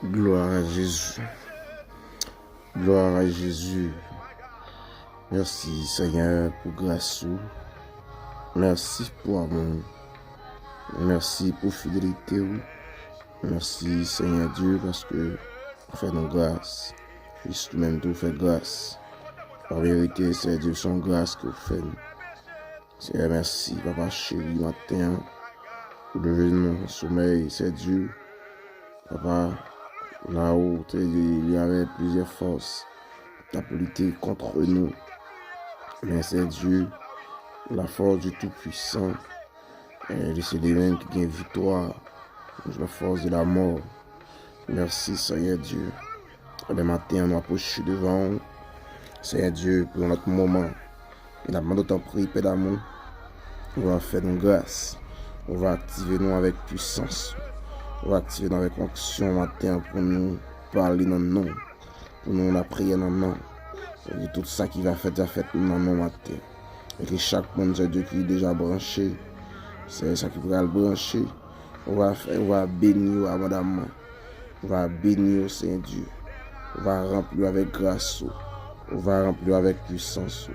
Gloire à Jésus. Gloire à Jésus. Merci Seigneur pour grâce. Merci pour amour. Merci pour fidélité. Merci Seigneur Dieu parce que vous faites nos grâces. Juste même tout fait grâce. En vérité, c'est Dieu son grâce que vous faites. Seigneur, merci Papa chéri matin. Pour lever nous sommeil, c'est Dieu. Papa, là-haut, il y avait plusieurs forces qui ont lutté contre nous. Mais c'est Dieu, la force du Tout-Puissant. Et c'est lui-même qui gagne victoire. La force de la mort. Merci Seigneur Dieu. Le matin, on approche devant. Seigneur Dieu, pour notre moment. Il a demandé ton prix, Père d'amour. On va faire nos grâces. On va activer nous avec puissance. On va activer nous avec onction matin pour nous parler dans le nom. Pour nous la prière dans le nom. Et tout ça qui va faire, dans le matin. Et que chaque monde, c'est Dieu qui est déjà branché. C'est ça qui va le brancher. On va bénir abondamment. On va bénir, Seigneur Dieu. On va remplir avec grâce. On va remplir avec puissance.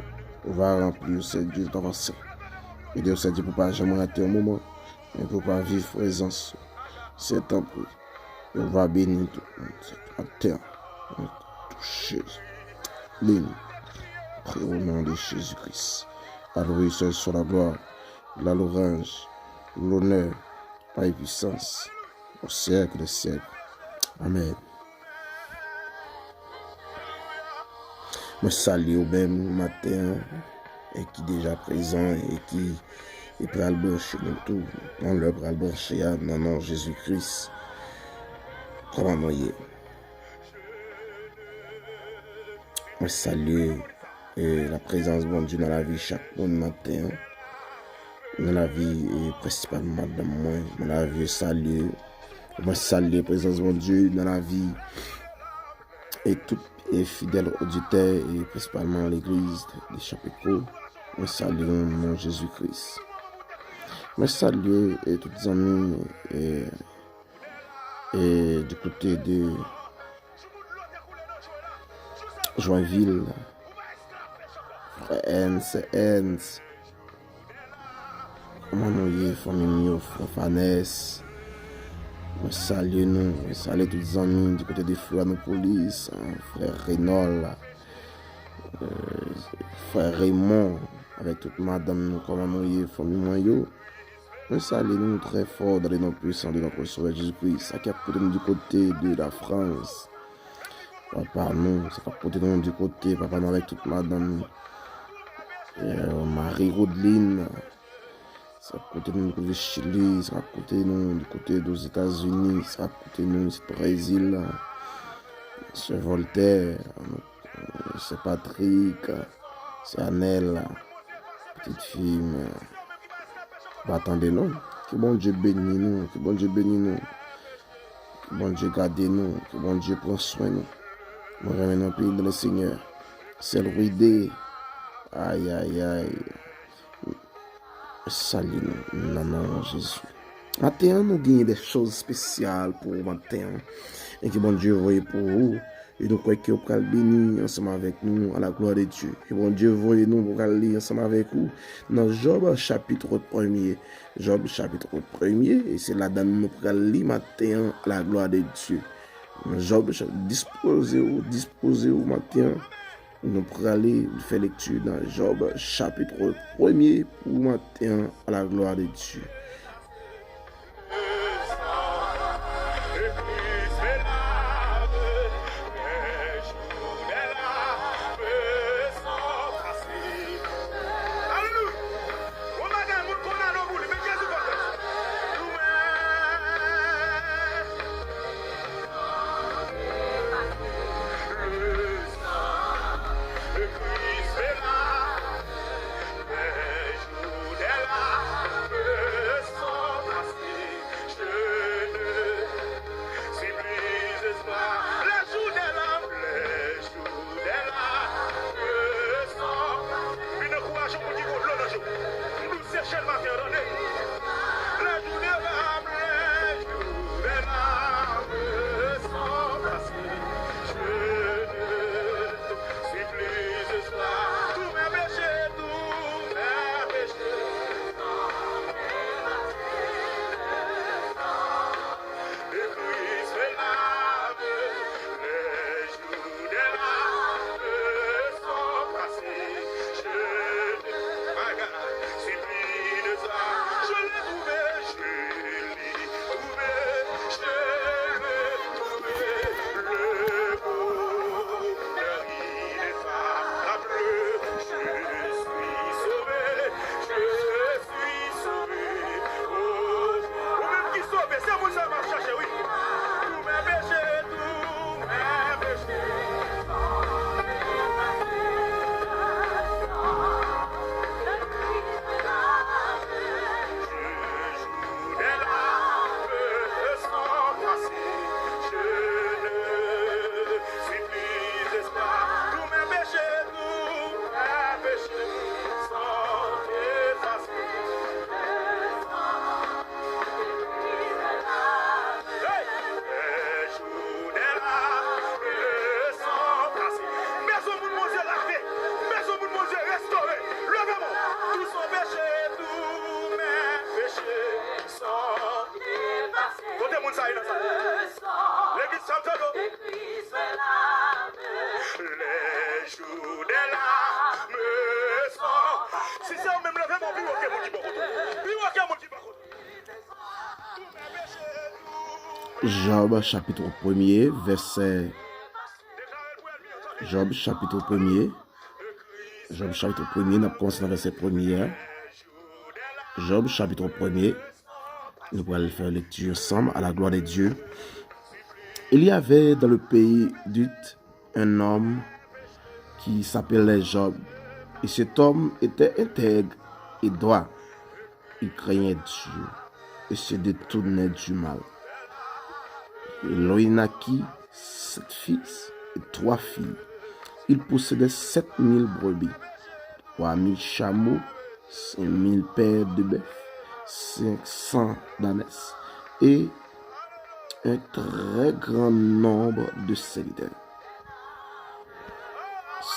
On va remplir, Seigneur Dieu, ton passé. Et Dieu, Seigneur Dieu, pour pas jamais rater un moment. Mais pour pas vivre présence. C'est un peu. On va bénir tout le monde. À terre. On va toucher. Béni. Prie au nom de Jésus-Christ. Alloué seul sur la gloire, la louange, l'honneur, la puissance, au siècle des siècles. Amen. Je salue au même matin et qui est déjà présent et qui est prêt à le brancher nous tout. On le prêt à le brancher dans le nom de Jésus-Christ. Comment noyer. Je salue la présence de Dieu dans la vie chaque matin. Dans la vie, et principalement dans moi, dans la vie, salut. Moi, saluer la présence de Dieu dans la vie. Et tout est fidèle auditeur, et principalement l'église de Chapeco. Moi, saluer le nom de Jésus-Christ. Moi, saluer et tous les amis et du côté de Joinville, Hans. Comment nous y est, famille, frère Fanès. Je salue nous, je salue tous les amis du côté de Florianopolis, frère Renaud, frère Raymond, avec toute madame, nous, comment nous y famille moi. Nous saluons très fort dans les noms puissants de notre Sauveur Jésus-Christ. Ça qui a porté nous du côté de la France. Papa, nous, ça qui a porté nous du côté, papa, nous, avec toute madame, Marie-Rodeline. Ça a porté nous du côté du Chili, ça a porté nous du côté des États-Unis, ça a porté nous du Brésil. C'est Voltaire, c'est Patrick, c'est Annelle, petite fille. Attendez-nous, que bon Dieu bénisse nous, que bon Dieu bénisse nous, que bon Dieu garde nous, que bon Dieu prend soin de nous. Nous revenons au pays de le Seigneur. C'est le ruidé. Aïe, aïe, aïe. Salut nous, dans le nom de Jésus. Maintenant, nous gagnons des choses spéciales pour maintenant. Et que bon Dieu voyez pour vous. Et nous croyons que vous pouvez bénir ensemble avec nous à la gloire de Dieu. Que bon Dieu voyez nous pour lire ensemble avec vous dans Job chapitre 1er. Job chapitre 1er. Et c'est là-dedans nous pouvons lire matin à la gloire de Dieu. Job, disposez-vous matin. Nous pourrons aller faire lecture dans Job chapitre 1er pour matin à la gloire de Dieu. Job chapitre 1er, verset. Job chapitre 1er. Job chapitre 1er, nous commençons dans le verset 1er. Job chapitre 1er. Nous allons faire lecture ensemble à la gloire de Dieu. Il y avait dans le pays d'Ut un homme qui s'appelait Job. Et cet homme était intègre et droit. Il craignait Dieu et se détournait du mal. Il naquit 7 fils et 3 filles. Il possédait 7000 brebis, 3000 chameaux, 5000 paires de bœufs, 500 d'ânesses et un très grand nombre de serviteurs.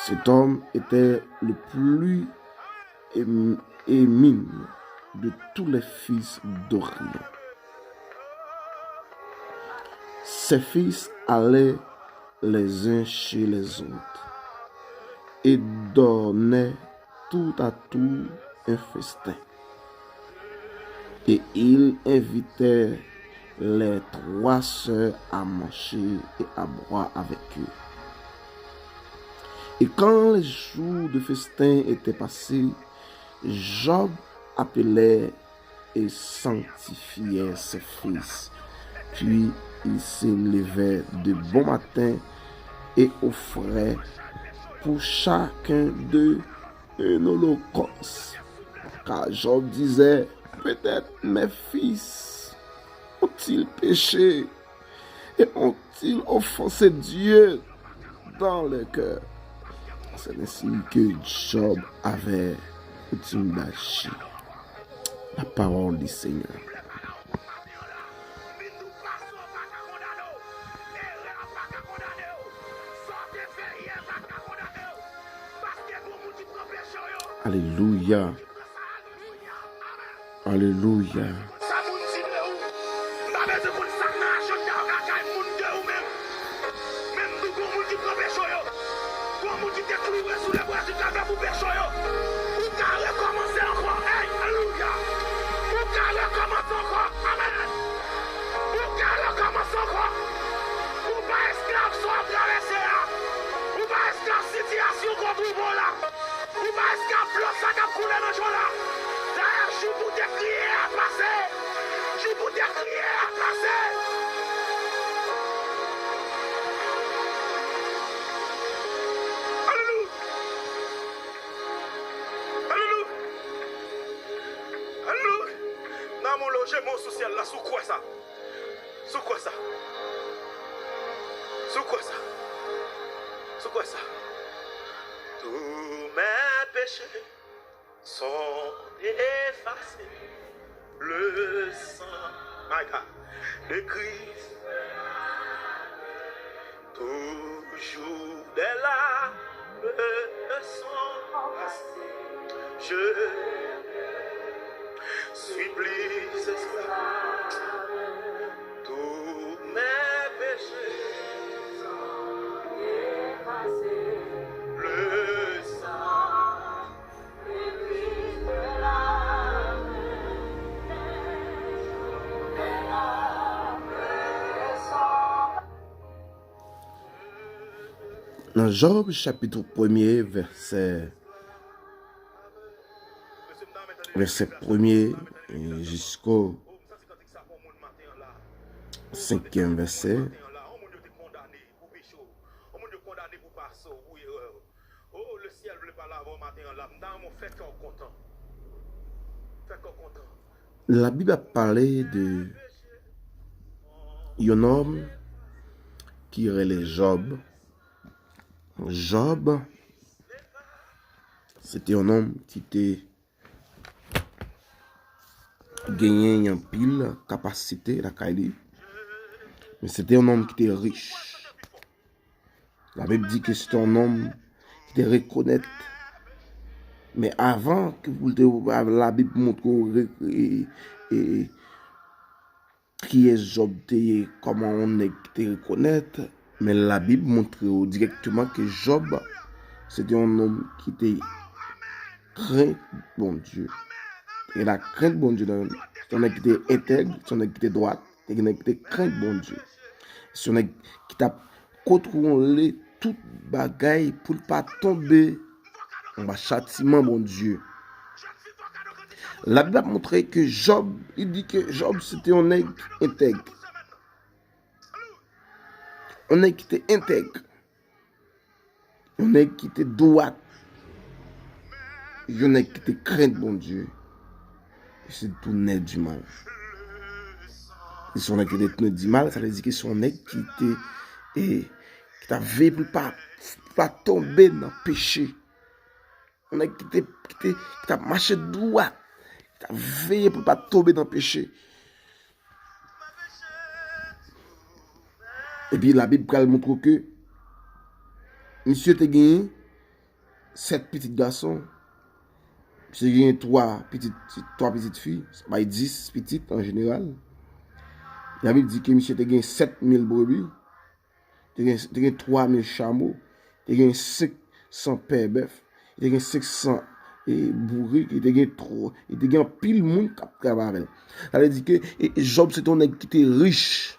Cet homme était le plus éminent de tous les fils d'Orient. Ses fils allaient les uns chez les autres et donnait tout à tout un festin. Et il invitait les 3 sœurs à manger et à boire avec eux. Et quand les jours de festin étaient passés, Job appelait et sanctifiait ses fils. Puis il s'élevait de bon matin et offrait pour chacun d'eux un holocauste. Car Job disait, peut-être mes fils ont-ils péché et ont-ils offensé Dieu dans leur cœur. C'est ainsi que Job avait coutume d'agir. La parole du Seigneur. Alléluia. Alléluia. Mon social là, sous quoi ça? Sous quoi ça? Sous quoi ça? Sous quoi ça? Tous mes péchés sont effacés. Le sang, my God, de Christ. Toujours des larmes sont passées. Je suis plus esclave. Tous mes péchés sont effacés. Le sang de Christ de l'âme Dans Job chapitre 1er, verset 1er jusqu'au 5e verset. La Bible a parlé de un homme qui est Job. Job, c'était un homme qui était gagné une pile capacité la Kaili, mais c'était un homme qui était riche. La Bible dit que c'était un homme qui était reconnaître, mais avant que la Bible montre qui est Job, comment on est reconnaître, mais la Bible montre directement que Job, c'était un homme qui était craint bon Dieu. Et la crainte bon Dieu, c'est un homme qui était intègre, c'est un homme qui était droit, c'est un homme qui était craint bon Dieu. C'est un homme qui t'a contrôlé toute bagaille pour ne pas tomber en châtiment bon Dieu. La Bible a montré que Job, il dit que Job c'était un homme intègre. Un homme qui était intègre. Un homme qui était droit. Un homme qui était craint bon Dieu. C'est tout net du mal. Et son homme qui était tout net du mal, ça veut dire que son homme qui t'a veillé pour pas tomber dans le péché. On homme qui t'a marché droit. Qui t'a veillé pour pas tomber dans le péché. Et puis la Bible montre que monsieur te gagné 7 petits garçons. Monsieur a gagné 3 petites filles. Bah 10 petites en général. La Bible dit que monsieur te gagné 7000 brebis. Tu as gagné 3000 chameaux. Tu as gagné 100 père bœuf, il te 500 et bourrique, il te trop, il te pile monde qui travaille. Ça veut dire que Job c'est un qui était riche.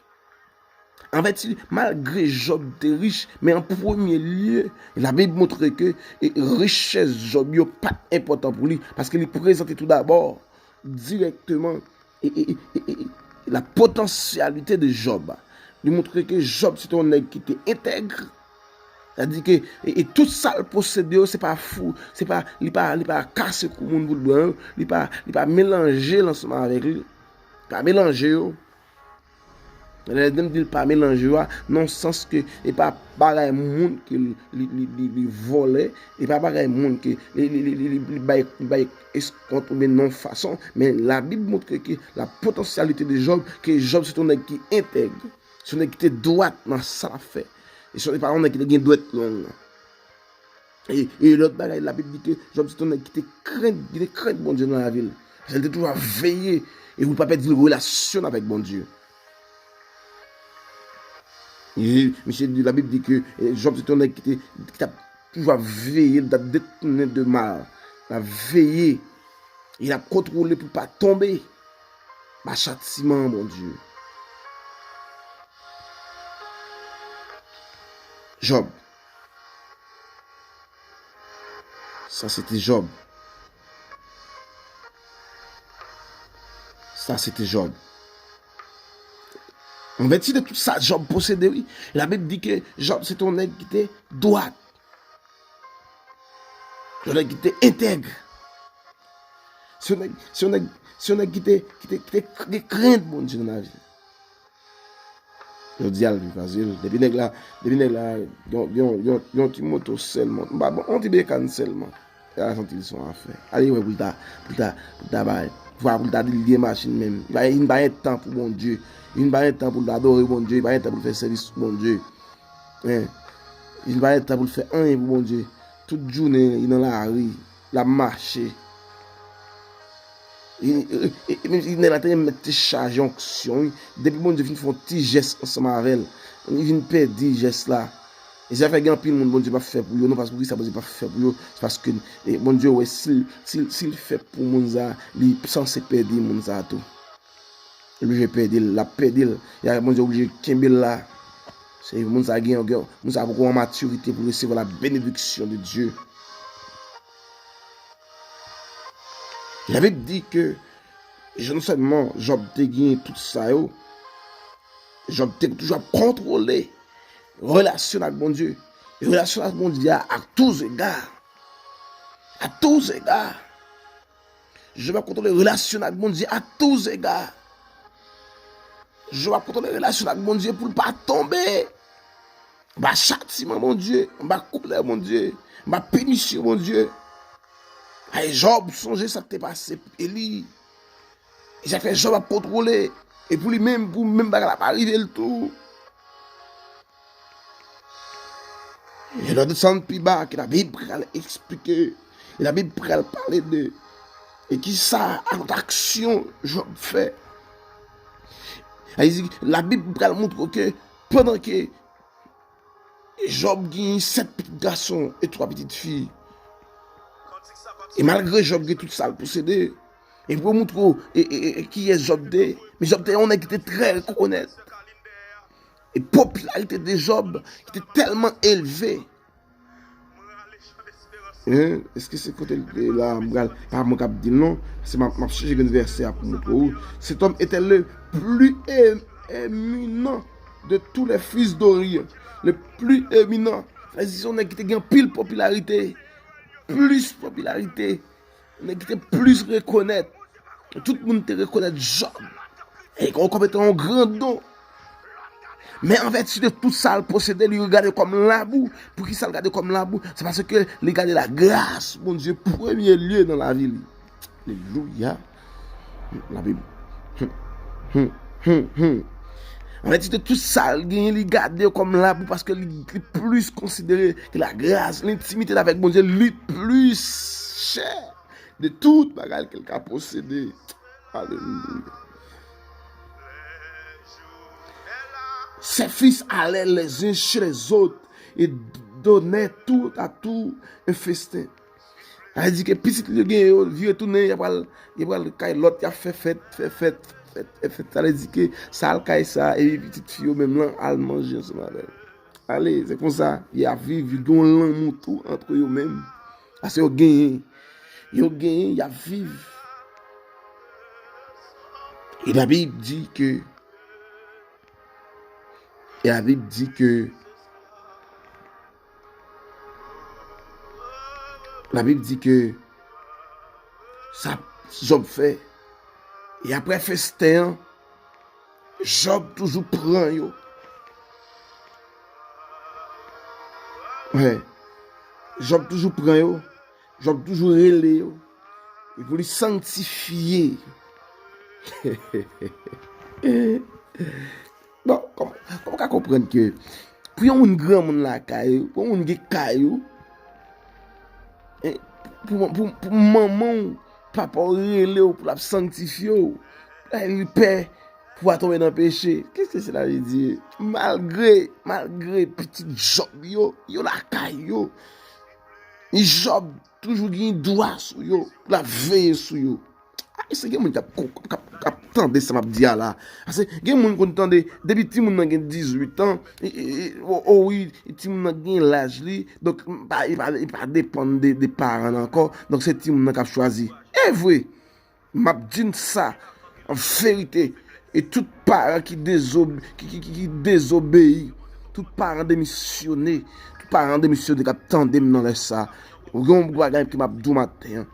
En fait, malgré Job était riche, mais en premier lieu, la Bible montre que richesse Job n'est pas important pour lui, parce qu'il présentait tout d'abord directement la potentialité de Job. Il montre que Job c'est un homme qui était intègre. C'est-à-dire que tout ça le possédé, c'est pas fou, c'est pas il pas casser le monde pour le blanc, il pas mélanger l'ensemble avec lui, pas mélanger. Les gens disent pas mélanger non sens que et pas pareil monde que li voler et pas pareil monde que li escompte mais non façon, mais la Bible montre que la potentialité de Job, que Job c'est un homme qui intègre, c'est un homme qui est droit dans ça fait, et ce n'est pas un homme qui est droit long. Et l'autre bagaille, la Bible dit que Job c'est un homme qui était craint bon Dieu dans la ville, il était toujours veiller et vous ne pouvez pas perdre une relation avec bon Dieu. La Bible dit que Job c'est un homme qui a toujours veillé, détourné de mal, il a veillé, il a contrôlé pour ne pas tomber. Bah, châtiment, mon Dieu. Job. Ça, c'était Job. Ça, c'était Job. En fait, de tout ça, Job possédait, oui. La Bible dit que Job, c'est un homme qui était droit. Un homme qui était intègre. C'est un homme qui était crainte, mon Dieu, dans la vie. Je dis à lui, facile. Depuis là, il y a un petit moto seulement. Bon, on dit bien seulement. Il y a senti son affaire. Allez, ouais, pour ta lier machine même. Il n'y a pas de temps pour mon Dieu. Il n'y a pas de temps pour l'adorer mon Dieu. Il n'y a pas de temps pour faire service pour mon Dieu. Il n'y a pas de temps pour faire rien pour mon Dieu. Toute journée, il est dans la rue, la marché. Il est en train de mettre des charges en action. Depuis mon Dieu, il fait un petit geste ensemble avec elle. Il vient perdre des gestes là. Et ça fait gagner mon Dieu pas faire pour lui. Non, parce que ça ne pas faire pour lui. C'est parce que mon Dieu, ouais, s'il fait pour mon Dieu, il est censé perdre mon Dieu tout. Lui, j'ai perdu, la perdu. Il y a mon Dieu obligé de Kimber là. C'est mon Dieu qui a beaucoup de maturité pour recevoir la bénédiction de Dieu. Il avait dit que non seulement Job a gagné tout ça, Job a toujours contrôlé relation avec mon Dieu. Et relation avec mon Dieu à tous égards. À tous égards. Je vais contrôler relation avec mon Dieu à tous égards. Je vais contrôler relation avec mon Dieu pour ne pas tomber. Ma châtiment, mon Dieu. Ma colère, mon Dieu. Ma punition, mon Dieu. Et Job, songez ça qui t'est passé. Élie. J'ai fait Job à contrôler. Et pour lui-même, pour même pas arriver le tout. Et là, descendre plus bas, que la Bible pourrait expliquer. Et la Bible pourrait parler de. Et qui ça, en action, Job fait. La Bible pourrait montrer que pendant que Job gagne 7 petits garçons et 3 petites filles. Et malgré Job qui tout ça le possédé, et pour montrer qui est Job de, mais Job on a été très reconnaître. Et la popularité de Job qui était tellement élevée. Est-ce que c'est côté là, pas mon cap dit non, c'est ma chercher un verset pour montrer. Cet homme était le plus éminent de tous les fils d'Orient, le plus éminent. C'est-à-dire on a qui était pile popularité. Plus popularité, on a qui plus reconnaître. Tout le monde te reconnaît Job. Et qu'on commettait un grand don. Mais en fait, si de tout ça le possédait, il regardait comme la boue. Pour qui ça le regardait comme la boue? C'est parce que il regardait la grâce, mon Dieu, premier lieu dans la ville. Alléluia. La Bible. En fait, tout ça, il gardait comme la boue parce que il plus considéré que la grâce, l'intimité avec mon Dieu, lui plus cher de toute bagarre qu'il a possédé. Alléluia. Ses fils allaient les uns chez les autres et donnait tout à tout un festin. Elle dit que petit le gain vieux tourner il va le caille l'autre il a fait fête. Elle dit que ça le caille ça et petite fille même là elle manger ensemble avec. Allez, c'est comme ça, il y a vivre dans l'amour tout entre eux même. Parce que yo gagne, il y a vivre. Et la Bible dit que ça Job fait et après festin Job toujours prend yo. Ouais. Job toujours prend yo. Job toujours relé yo. Et pour lui sanctifier. Bon, comment comprendre que pour un grand monde là caillou, pour un qui caillou pour maman papa relé pour la sanctifier. Il père pour tomber dans le péché. Qu'est-ce que cela veut dire? Malgré petit Job yo la caillou. Job toujours gagne droit sur yo, la veille sur yo. C'est que moun k'ap tande ça m'a dit là. Parce que gen moun kon tande depuis ti moun nan gen 18 ans, oh oui, ti moun nan gen l'âge li, donc il va dépendre des parents encore. Donc c'est ti moun nan k'ap choisi. Et vrai, m'a dit ça en vérité et tout parent qui désobéit, tout parent démissionné, k'ap tande dans le ça. Ou gen bagay qui m'a dit matin.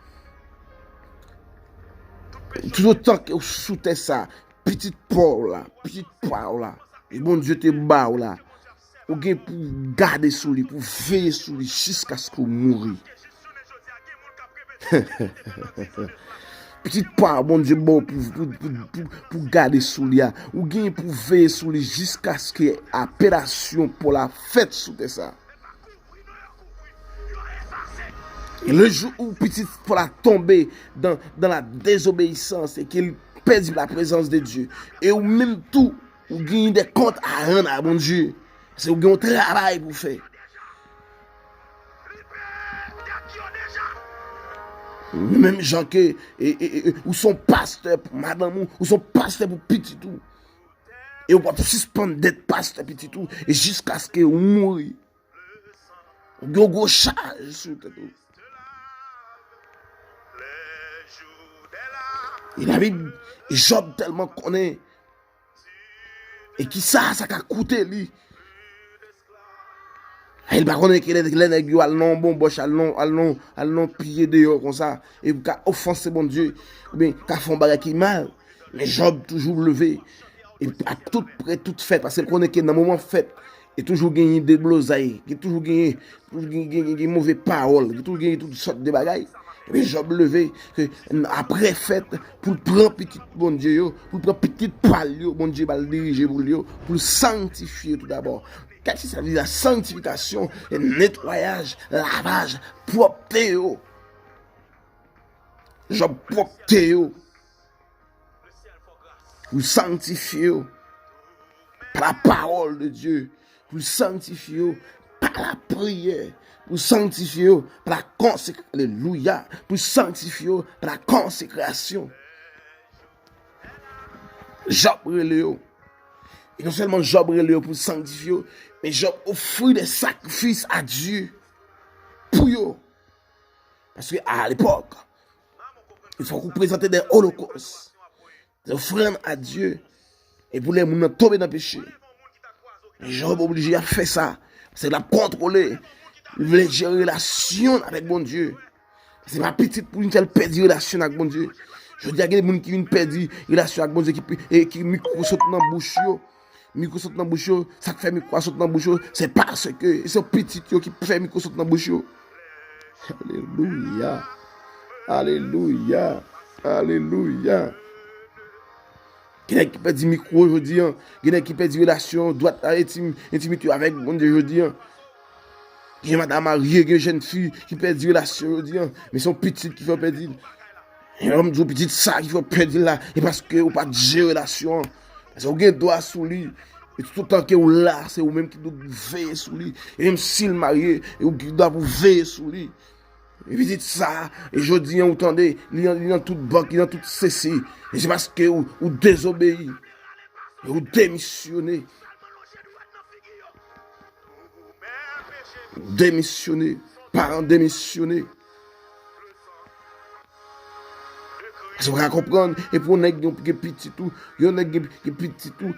Tout autant que sous ça, petite Paul là, et bon Dieu te bat là, ou gen pour garder sous lui, pour veiller sous lui jusqu'à ce qu'il mourir. Petite Paul, bon Dieu bon pour garder sous lui, ou gen pour veiller sous lui jusqu'à ce que l'opération pour la fête sous ça. Et le jour où petit pour la tomber dans la désobéissance et qu'il perd la présence de Dieu, et ou même tout, ou gagne des comptes à rendre à bon Dieu, c'est ou gagne un travail pour faire. Même gens que, ou son pasteur pour madame, ou son pasteur pour petit tout, et ou va suspendre d'être pasteur petit tout, et jusqu'à ce que vous mourrez. Ou gagne un gros charge sur tout. Et la Bible, Job tellement connaît. Et qui ça a coûté lui. Il va connaître que les nègres allons bon boche allons piller dehors comme ça et qu'a offenser bon Dieu ou bien qu'a font bagarre qui mal. Mais Job toujours levé et à toute près toute fête parce qu'il connaît que dans moment fête et toujours gagner des blosailles, qui toujours gagner mauvais paroles, qui toujours gagner toutes sortes de bagailles. Et puis Job levé que après fête pour prendre petit bon Dieu pour prendre petite parole bon Dieu va le diriger pour lui pour le sanctifier tout d'abord. Qu'est-ce que ça veut dire la sanctification, le nettoyage, lavage, propreté. Job propreté pour sanctifier par la parole de Dieu, pour sanctifier par la prière. Pour sanctifier par la consécration, alléluia, pour sanctifier par la consécration. Job relève. Et non seulement Job relève pour sanctifier, mais Job offre des sacrifices à Dieu pour eux. Parce qu'à l'époque, il faut qu'on présente des holocaustes, des offrandes à Dieu, et pour les gens tomber dans le péché. Et Job est obligé à faire ça, c'est de la contrôler. Il voulait gérer une relation avec bon Dieu. C'est pas petit pour une telle perdre relation avec bon Dieu. Je dis à des gens qui viennent perdre relation avec bon Dieu qui micro saute dans la bouche. Micro saute dans la bouche. Ça fait micro saute dans la bouche. C'est parce que c'est petit qui fait micro saute dans la bouche. Alléluia. Alléluia. Alléluia. Quelqu'un qui perd micro aujourd'hui. Quelqu'un qui perd relation droite à intimité avec bon Dieu aujourd'hui. Il y a madame mariée, il y a une jeune fille qui perd des relations aujourd'hui, mais son petit qui fait perdre. Il y a un petit ça qui fait perdre là, et parce que vous pas de relation. Parce que vous avez un doigt sous lui, Et tout le temps que vous là, c'est vous-même qui doit veiller sur lui. Et même s'il marié, et vous qui doit vous veiller sur lui. Et vous dites ça, et je dis, vous entendez, il est dans toute banque, il est dans toute ceci. Et c'est parce que vous désobéissez. Et vous démissionnez. Vous démissionnez. Parents démissionnés. Vous pouvez comprendre, et pour les petit tout, petit tout,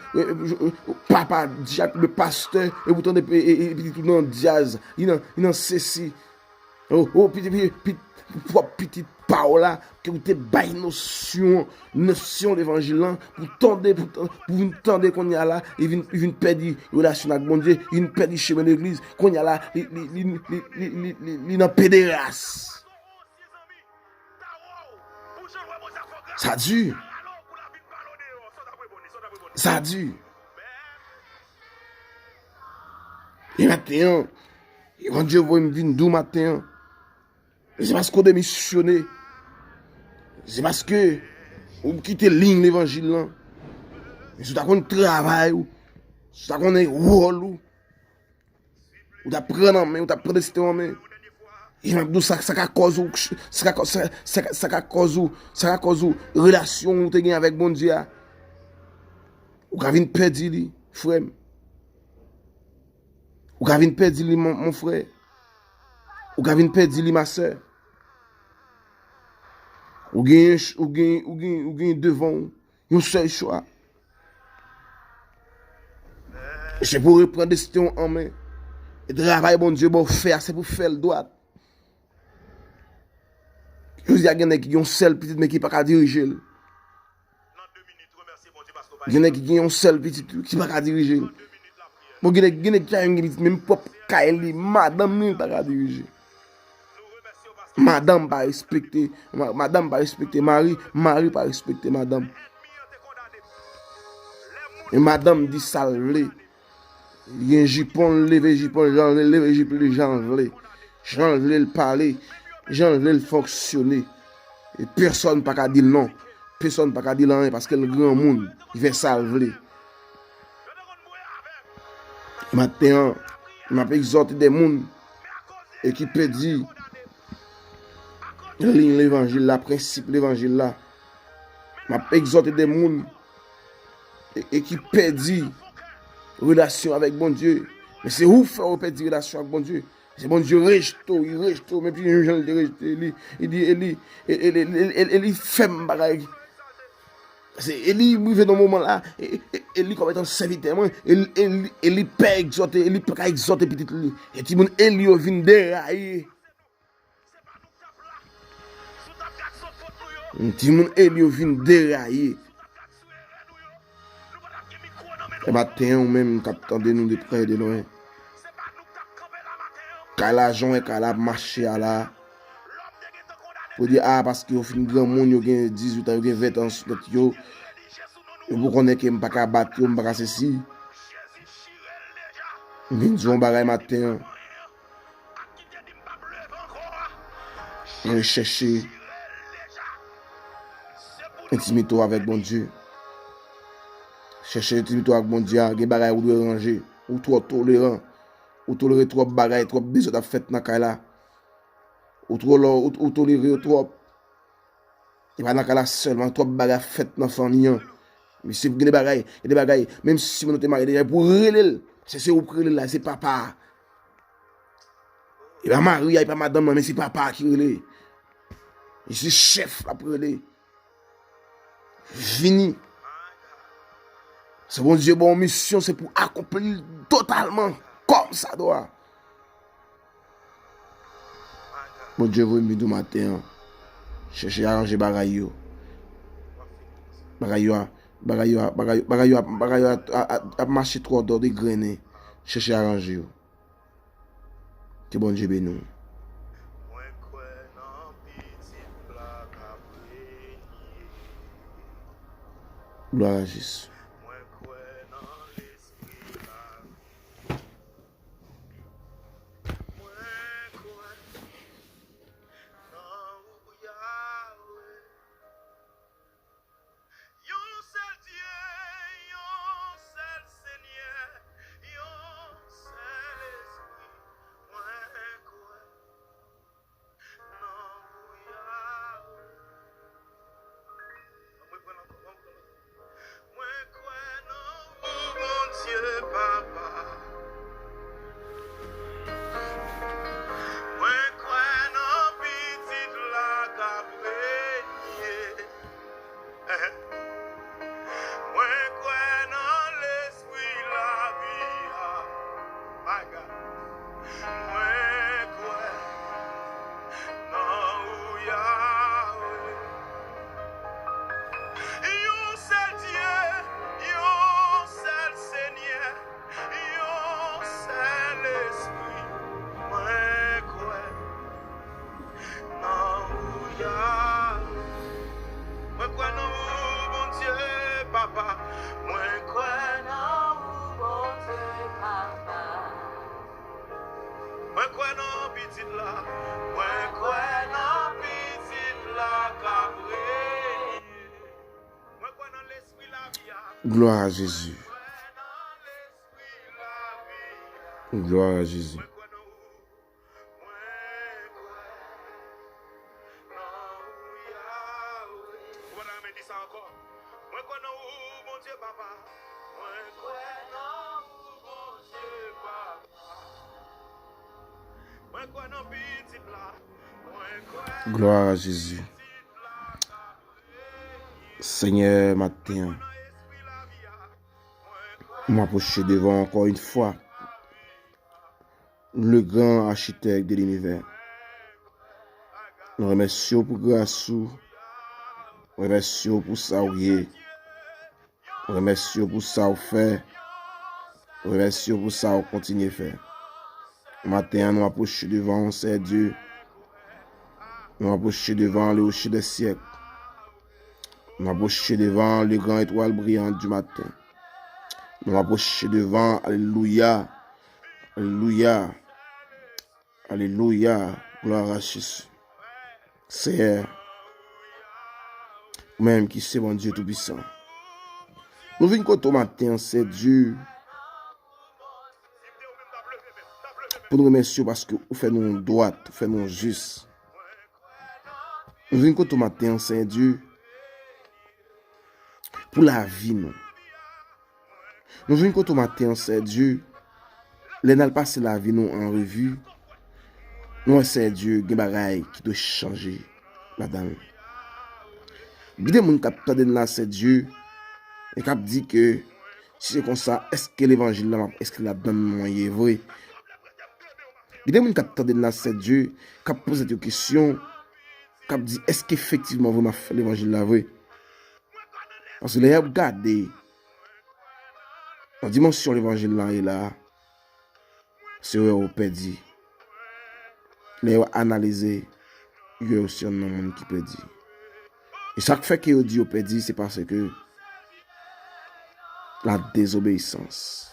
papa, Jacques, le pasteur, et vous entendez, et petit tout dans Diaz, il en ceci. Oh, petit Paola, que vous te baille notion l'évangile, pour vous entendre qu'on y a là, il vient perdre relation avec mon Dieu, il vient perdre chemin de l'église, qu'on y a là, il est en pédérasse. Ça dure. Ça dure. Et maintenant, quand Dieu voit me venir d'où matin, c'est parce qu'on est missionné. C'est parce que vous quittez ligne l'évangile là. C'est ça qu'on travaille, c'est ça qu'on est rôle, ou d'apprendre en main, ou d'apprendre en main. Et même ça cause relation ou te gagne avec bon Dieu. Ou ka vinn perdre li, frère. Ou ka vinn perdre li mon frère. Ou ka vinn perdre li ma soeur. Ou gagne devant un seul choix. C'est pour reprendre des décisions en main. Et travail bon Dieu bon faire, c'est pour faire le droit. Je dis à quelqu'un qui a un seul petit mais qui pas qu'à diriger. Il y en a qui ont un seul petit qui pas qu'à diriger. Bon, il y en a qui ont même pas Kaeli, madame ne pas qu'à diriger. Madame pas respecter, madame pas respecter Marie, Marie pas respecter madame. Et madame dit ça le. Il y a un jupon levé, jupon levé, jupon j'enlevé. J'enlevé le parler, j'enlevé le fonctionner. Et personne pas qu'à dire non. Personne pas qu'à dire rien parce que le grand monde, il fait ça le. Maintenant, je m'a exhorté des gens et qui peut dire l'évangile, la principe l'évangile là. M'a exhorté des gens et qui peut dire relation avec bon Dieu. Mais c'est où faire perdre relation avec bon Dieu? C'est bon Dieu rejette, il rejette, mais puis les gens le rejettent. Il dit, il fait bagaille. C'est Eli arrive dans le moment là, Eli comme étant serviteur, Eli peut exhorter, Eli peut exhorter petit lui. Et tout le monde Eli vient dérailler. Tout le monde Eli vient dérailler. Et matin ou même qu'attendez nous de près de loin. Quand l'argent est quand la marché à la pour dire ah parce que au fin grand monde yo gen 18 ans, yo gen 20 ans yo vous connaissez que m'pas ka battre, m'pas ka ceci. Vinn jouer bagay matin. Chercher intimité avec bon Dieu. Chercher intimité avec bon Dieu, gen bagay ou doit ranger, ou trop tolérant, ou tolérer trop bagay, trop besoin de fête dans kay la. Ou tolérer trop. Et pas dans kay la seulement trop bagay fête dans famille. Mais si vous avez des bagailles, même si vous êtes marié, pour relève, c'est où relève là, c'est papa. Il va marier, il n'y a pas madame, mais c'est papa qui relève. Et c'est chef après relève. Fini. C'est bon Dieu, bon mission, c'est pour accomplir totalement comme ça doit. Bon Dieu, vous me dites matin, cherchez à arranger bagaille. Bagaille a marché trop d'or de grainer. Cherchez à arranger. Que bon Dieu bénisse. Gloire à Jésus. Gloire à Jésus. Gloire à Jésus. Gloire à Jésus. Seigneur, matin, m'approcher devant encore une fois le grand architecte de l'univers. Nous remercions pour grâce, nous remercions pour ça où il est, nous remercions pour ça où fait, nous remercions pour ça où continue à faire. Matin, nous approchons devant c'est Dieu. Nous approchons devant le rocher des siècles. Nous approchons devant le grand étoile brillante du matin. Nous approchons devant, alléluia, alléluia, alléluia, gloire à Jésus. Seigneur, même qui c'est mon Dieu tout-puissant. Nous venons au matin, c'est Dieu. Pour nous remercier parce que vous faites nous droit, vous faites nous juste. Nous venons au matin, c'est Dieu. Pour la vie, nous. Nous venons au matin, c'est Dieu. Les n'a passé la vie, nous, en revue. Nous, c'est Dieu, des bagailles qui doit changer là-dedans. Il y a des gens qui attendent là, c'est Dieu. Et qui dit que si c'est comme ça, est-ce que l'évangile là, est-ce que là-dedans, est vrai? Il y a des gens qui attendent là, c'est Dieu. Qui posent des questions. Qui dit est-ce qu'effectivement, vous m'avez fait l'évangile là, vrai? Parce que les gens regardent la dimension de l'évangile là est là. C'est eux qui ont perdu. Les gens analysent. Il y a aussi un monde qui perdit. Et ça fait que dit au perdu, c'est parce que la désobéissance.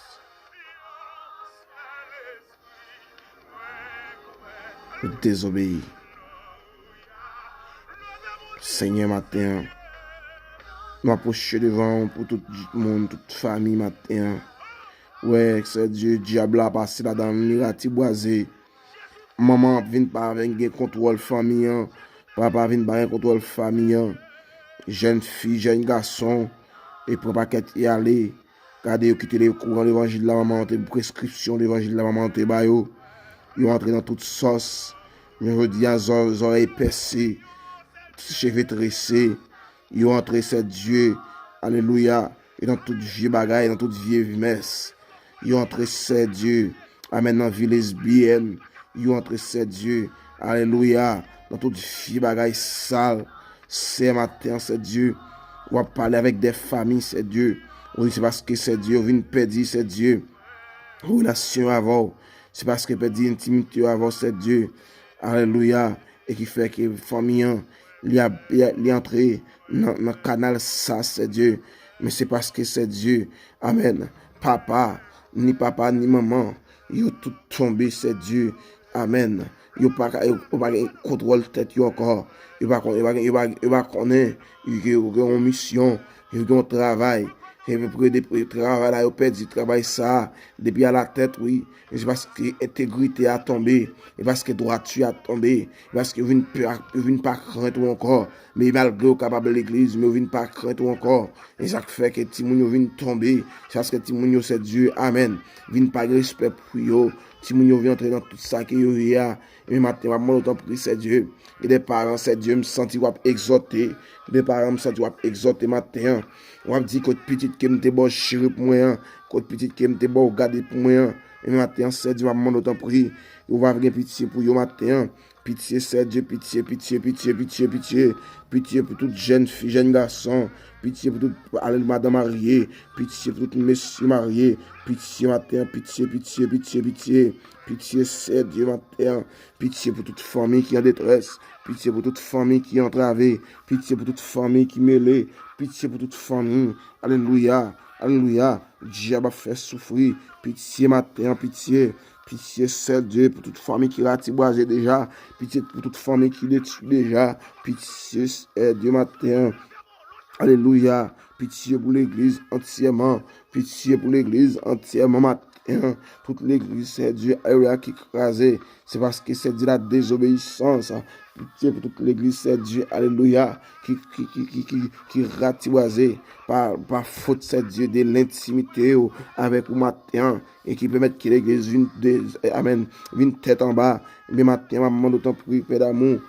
Désobéir. Seigneur, matin, nous approchons devant pour tout le monde, toute famille matin. Ouais, c'est Dieu, diable a passé là dans le mirati boisé. Maman vient pas avec un contrôle famille. Papa vient pas avec un contrôle famille. Jeune fille, jeune garçon. Et pour pas qu'elle y aller. Regardez, quitter les courants de l'évangile de la maman, de prescription de l'évangile de la maman, de bayo. Ils entrent dans toute sauce. Je veux dire, les oreilles percées, cheveux tressés. Ils entrent, c'est Dieu. Alléluia. Et dans toute vie bagaille, dans toute vie messe. Ils entrent, c'est Dieu. Amen, dans vie lesbienne. Ils entrent, c'est Dieu. Alléluia. Dans toute vie bagaille sale. C'est matin, c'est Dieu. On va parler avec des familles, c'est Dieu. Oui, c'est parce que c'est Dieu. On vient perdre, c'est Dieu. Relation avant. C'est parce que perdre intimité avant, c'est Dieu. Alléluia. Et qui fait que la famille, il est entré dans le canal, ça, c'est Dieu. Mais c'est parce que c'est Dieu. Amen. Papa, ni maman, ils ont tout tombé, c'est Dieu. Amen. Ils n'ont pas contrôle tête encore. Ils n'ont pas connaître. Ils ont une mission. Ils ont un travail. Et puis, depuis travail là, ils perdent du travail ça. Depuis à la tête, oui. Et c'est parce que l'intégrité a tombé. Et parce que droiture a tombé. Et parce que vous ne pas craindre encore. Mais malgré au capable de l'église, mais vous ne pas craindre encore. Et ça fait que Timounio vient tomber. C'est parce que Timounio c'est Dieu. Amen. Vient pas de respect pour eux. Timounio vient entrer dans tout ça qu'il y a. Et maintenant, mon temps pour c'est Dieu. Et des parents, c'est Dieu, me sentir exhorté. Des parents, me sentir exhorté matin. On va dire que petit qui me bon chéri pour moi, que petit qui me bon garder pour moi. Et matin, c'est Dieu, mon temps pour on va avoir pitié pour yo matin. Pitié, c'est Dieu, pitié, pitié, pitié, pitié, pitié. Pitié pour toute jeune fille, jeune garçon. Pitié pour toute madame mariée. Pitié pour tout monsieur marié. Pitié matin, pitié, pitié, pitié, pitié. Pitié, c'est Dieu matin. Pitié pour toute famille qui est en détresse. Pitié pour toute famille qui est entravée. Pitié pour toute famille qui est mêlée. Pitié pour toute famille. Alléluia. Alléluia. Diable a fait souffrir. Pitié matin, pitié. Pitié, c'est Dieu, pour toute famille qui ratiboisé déjà. Pitié pour toute famille qui détruit déjà. Pitié, c'est Dieu matin. Alléluia. Pitié pour l'église entièrement. Pitié pour l'église entièrement matin. Toute l'église, c'est Dieu, alléluia, qui crasé. C'est parce que c'est Dieu la désobéissance. Pitié pour toute l'église, c'est Dieu, alléluia, qui ratiboisé par faute, c'est Dieu de l'intimité avec vous matin et qui permet que l'église vienne tête en bas. Mais matin, maman, d'autant plus, Père d'amour.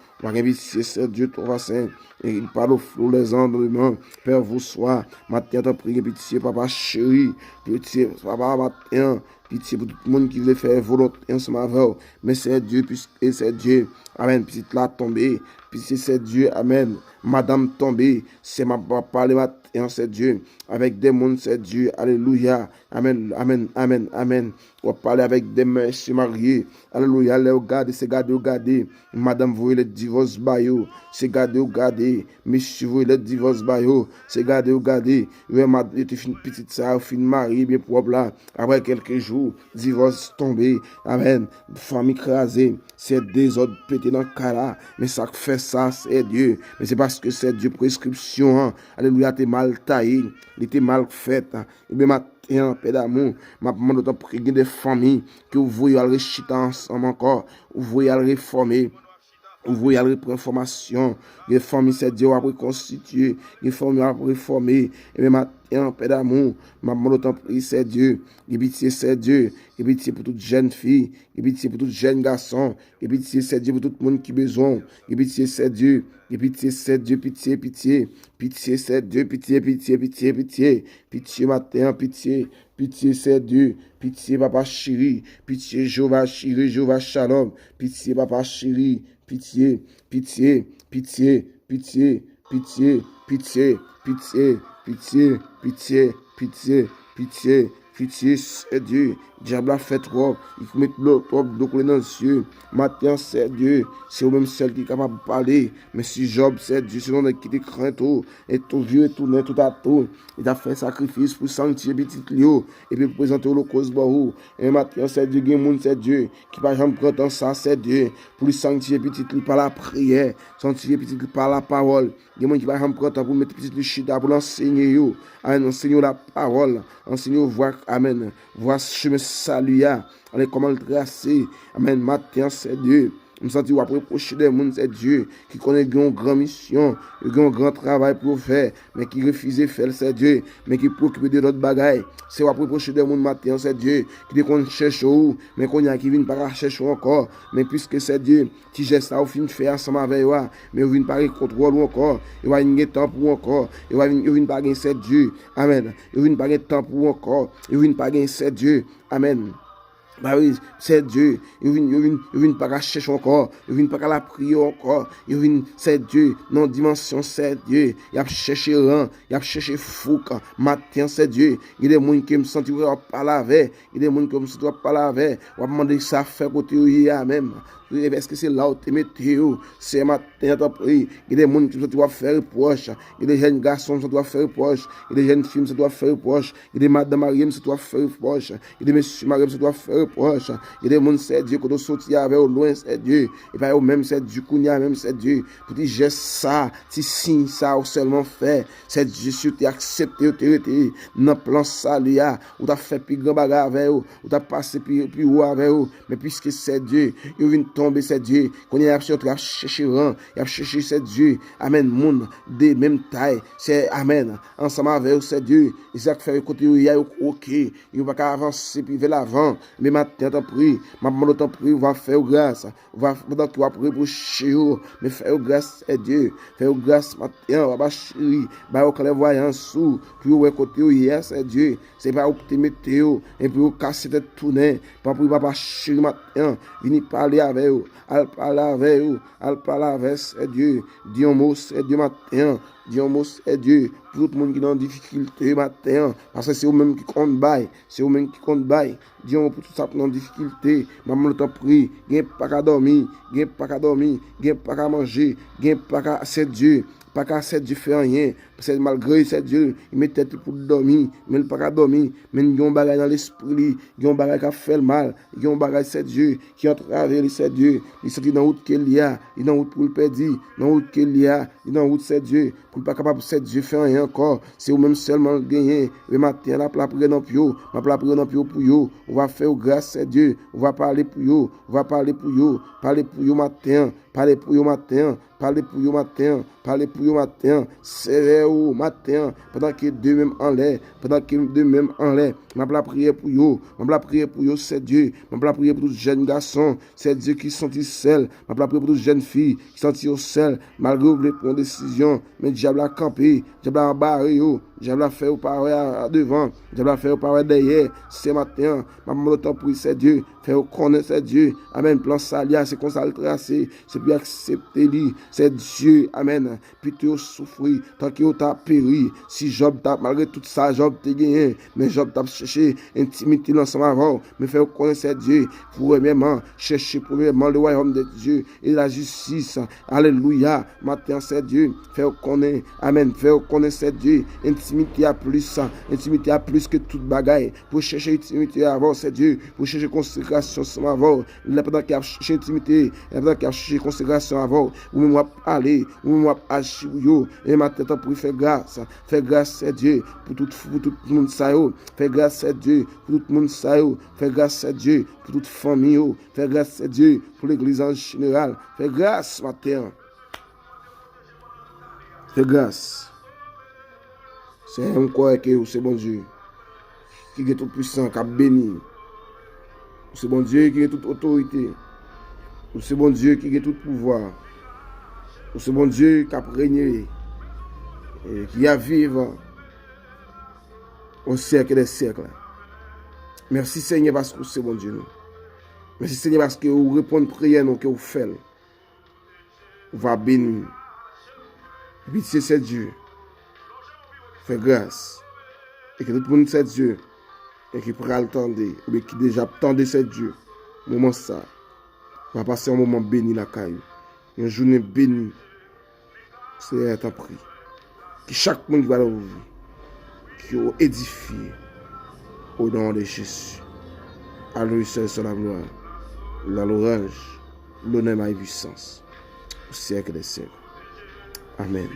C'est Dieu, toi, Saint. Et il parle au flou, les endroits. Père, vous sois. Matin, t'en prie, pitié, papa chéri. Pitié, papa, matin. Pitié pour tout le monde qui veut faire volonté ensemble avec. Mais c'est Dieu, puisque c'est Dieu. Amen. Petite là tombée. Pitié, c'est Dieu. Amen. Madame tombée. C'est ma papa le matin, c'est Dieu. Avec des mondes, c'est Dieu. Alléluia. Amen. Amen. Amen. Amen. On va parler avec des messieurs mariés. Alléluia. Les regarder, c'est garder. Madame, vous voyez le divorce bayo. C'est garder. Monsieur, vous voyez le divorce bayo. C'est garder. Tu fais une petite sœur, fin mari, bien propre là. Après quelques jours, divorce tombé. Amen. Famille crasée. C'est désordre pété dans le cas là. Mais ça fait ça, c'est Dieu. Mais c'est parce que c'est Dieu prescription. Hein. Alléluia, t'es mal taillé. Il était mal fait. Hein. Et bien, matin, Père d'amour, ma demande d'autant prier des familles que vous voyez aller chiter ensemble encore. Vous voyez aller réformer. Vous voyez aller prendre formation. Les familles, c'est Dieu à reconstituer. Les familles à réformer. Et bien, matin, Père d'amour, ma demande d'autant prier, c'est Dieu. Et pitié, c'est Dieu. Et pitié pour toute jeune fille. Et pitié pour toute jeune garçon. Et pitié, c'est Dieu pour tout le monde qui a besoin. Et pitié, c'est Dieu. Et pitié, c'est Dieu, pitié. Pitié, c'est Dieu, pitié. Pitié, matin, pitié. Pitié, c'est Dieu. Pitié, papa chéri. Pitié, Jéhovah chéri, Jéhovah shalom. Pitié, papa chéri. Pitié. Pitié, c'est Dieu. Diable a fait trop. Il faut mettre l'autre dans les cieux. Matin, c'est Dieu. C'est au même seul qui est capable de parler. Mais si Job, c'est Dieu, c'est l'on qui te craint tout. Et tout vieux, et tout net, tout à tout. Il a fait sacrifice pour sanctifier petit Lio. Et puis présenter le cause barou. Et matin, c'est Dieu. Game c'est Dieu. Qui va jamais prendre ça, c'est Dieu. Pour lui sanctifier petit Lio par la prière. Sanctifier petit Lio par la parole. Il y a des gens qui va jamais prendre pour mettre petit Lio chita pour l'enseigner. Amen. Enseigner la parole. Enseigner voir. Amen. Voir chemin salut. Allez, comment le tracer. Amen. Matin, c'est Dieu. Je me sens à reprocher des gens, c'est Dieu qui connaît une grande mission, un grand travail pour faire, mais qui refuse de faire, c'est Dieu, mais qui préoccupe de d'autres bagailles. C'est à reprocher des gens matin, c'est Dieu qui cherche où, mais qu'on y a qui vient pas chercher encore, mais puisque c'est Dieu qui geste ça au fin de faire ensemble avec moi, mais il vient pas contrôle encore, il va y temps pour encore, il vient pas c'est Dieu, amen. Il vient pas temps pour encore, il vient pas c'est Dieu, amen. Bah oui, c'est Dieu. Il vient pas chercher encore. Il vient pas la prier encore. Il vient, c'est Dieu. Non dimension, c'est Dieu. Il a cherché rang. Il a cherché fou. Matin, c'est Dieu. Il y a des gens qui me sentent pas laver. Il y a des gens qui me sentent pas laver. On va demander ça fait côté hier même. Est-ce que c'est là où tu mets c'est matin, t'as pris. Il y a des gens qui doivent faire reproche. Il y a des jeunes garçons qui doivent faire reproche. Il y a des jeunes filles qui doivent faire reproche. Il y a des madames mariées qui doivent faire reproche. Il y a des messieurs mariés qui doivent faire reproche. Il y a des gens, c'est Dieu, qui doivent sortir avec au loin, c'est Dieu. Et pas au même, c'est Dieu, qu'on y a même, c'est Dieu. Pour dire, j'ai ça, si signe ça, ou seulement fait. C'est Dieu, si tu as accepté, ou tu es dans le plan salut, ou tu as fait plus grand bagarre avec eux, ou tu as passé plus haut avec eux. Mais puisque c'est Dieu, il vient tomber, c'est Dieu. Qu'on y a cherché rang, il a cherché, c'est Dieu. Amen, monde de même taille, c'est Amen. Ensemble avec eux, c'est Dieu. Et ça fait côté où il y a ok, il va pas avancer puis vers l'avant. Mais maintenant, t'en prie, ma maman t'en prie, va faire grâce. Va pendant que tu vas prier pour chez eux, mais faire grâce, c'est Dieu. Faire grâce maintenant, va pas chéri, va au clairvoyant sous, puis au côté où il y a, c'est Dieu. C'est pas où tu mets et puis au casser de tourner, pas pour papa chéri maintenant, venir parler avec eux. Al parler avec eux, al parler avec c'est Dieu. Dis un mot, c'est Dieu matin. dis un mot, c'est Dieu, pour tout le monde qui est en difficulté matin, parce que c'est eux-mêmes qui comptent bail, c'est eux-mêmes qui comptent bail, dis un mot pour tout ça qui est en difficulté, maman, le temps prie, gain pas qu'à dormir, gain pas qu'à dormir, gain pas qu'à manger, gain pas qu'à c'est Dieu. Pas qu'à 7 Dieu fait rien, parce que malgré 7 Dieu, il met tête pour dormir, mais il pas qu'à dormir, mais il y a un bagage dans l'esprit, il y a un bagage qui a fait le mal, il y a un bagage 7 Dieu qui entrave les 7 Dieu, il sortit dans la route qu'il y a, il est dans la route pour le perdre, dans la route qu'il y a, il est dans la route 7 Dieu, pour pas capable 7 Dieu faire rien encore, c'est ou même seulement gagner, le matin, la prière dans pio, la prière dans pio pour yo, on va faire grâce 7 Dieu, on va parler pour yo, on va parler pour yo matin, parler pour yo matin, parler pour yo matin, parler pour yo matin, c'est au matin, pendant que deux même en l'air, pendant que deux même en l'air, m'a la prière pour yo, c'est Dieu, m'a la prière pour tous les jeunes garçons, c'est Dieu qui sont seuls, m'a la prière pour toutes les jeunes filles qui sont seules, malgré vous prendre décision, mais diable a campé, diable a barré yo, diable a fait au parler à devant, diable a fait au parler derrière, ce matin, m'a le temps pour c'est Dieu, faire connaître c'est Dieu, amen, plan salia, c'est comme ça le tracé, c'est plus accepter lui, c'est Dieu, amen, puis tu as souffert, tant que tu as péri, si Job t'a, malgré tout ça, Job t'a gagné, mais Job t'a cherché intimité l'ensemble avant, mais faire connaître c'est Dieu, premièrement, chercher premièrement le royaume de Dieu et la justice, alléluia, matin c'est Dieu, faire connaître, amen, faire connaître c'est Dieu, intimité à plus que toute bagaille, pour chercher intimité avant c'est Dieu, pour chercher consécration avant, il pendant qu'il a cherché intimité, pendant qu'il a cherché consécration avant, ou même aller, ou même agir, et matin pour faire grâce c'est Dieu, pour tout le monde ça, faire grâce c'est Dieu, pour tout le monde ça, faire grâce c'est Dieu, pour toute famille, faire grâce c'est Dieu, pour l'église en général, faire grâce matin, faire grâce, c'est un quoi que c'est bon Dieu, qui est tout puissant, qui a béni, c'est bon Dieu qui a toute autorité, c'est bon Dieu qui a tout pouvoir, c'est bon Dieu qui a régné, qui a vivre au siècle des siècles. Merci Seigneur parce que c'est bon Dieu nous. Merci Seigneur parce que vous répondez prière nous que vous faites. Vous va bénir. Pitié c'est Dieu. Fais grâce. Et que tout le monde c'est Dieu. Et qui pourra l'attendre. Ou bien qui déjà attendait c'est Dieu. Moment ça. Va passer un moment béni la caille. Une journée bénie. C'est ta prière. Que chaque monde va l'ouvrir. Qui est édifié. Au nom de Jésus. À lui seul sur la gloire. La louange. L'honneur et la puissance. Au siècle des siècles. Amen.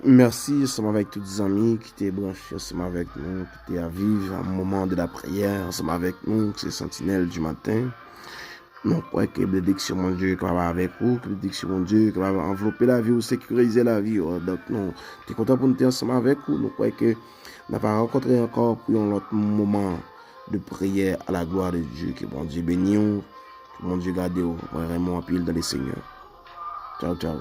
Merci, ensemble avec tous les amis qui étaient branchés ensemble avec nous, qui étaient à vivre un moment de la prière ensemble avec nous, c'est Sentinelle du matin. Nous croyons que la bénédiction mon Dieu qui va avec vous, que la bénédiction mon Dieu qui va envelopper la vie ou sécuriser la vie. Donc nous sommes contents pour nous être ensemble avec vous. Nous croyons que nous allons rencontrer encore pour un autre moment de prière à la gloire de Dieu. Que bon Dieu bénisse, que bon Dieu garde vraiment en pile dans les Seigneurs. Ciao, ciao.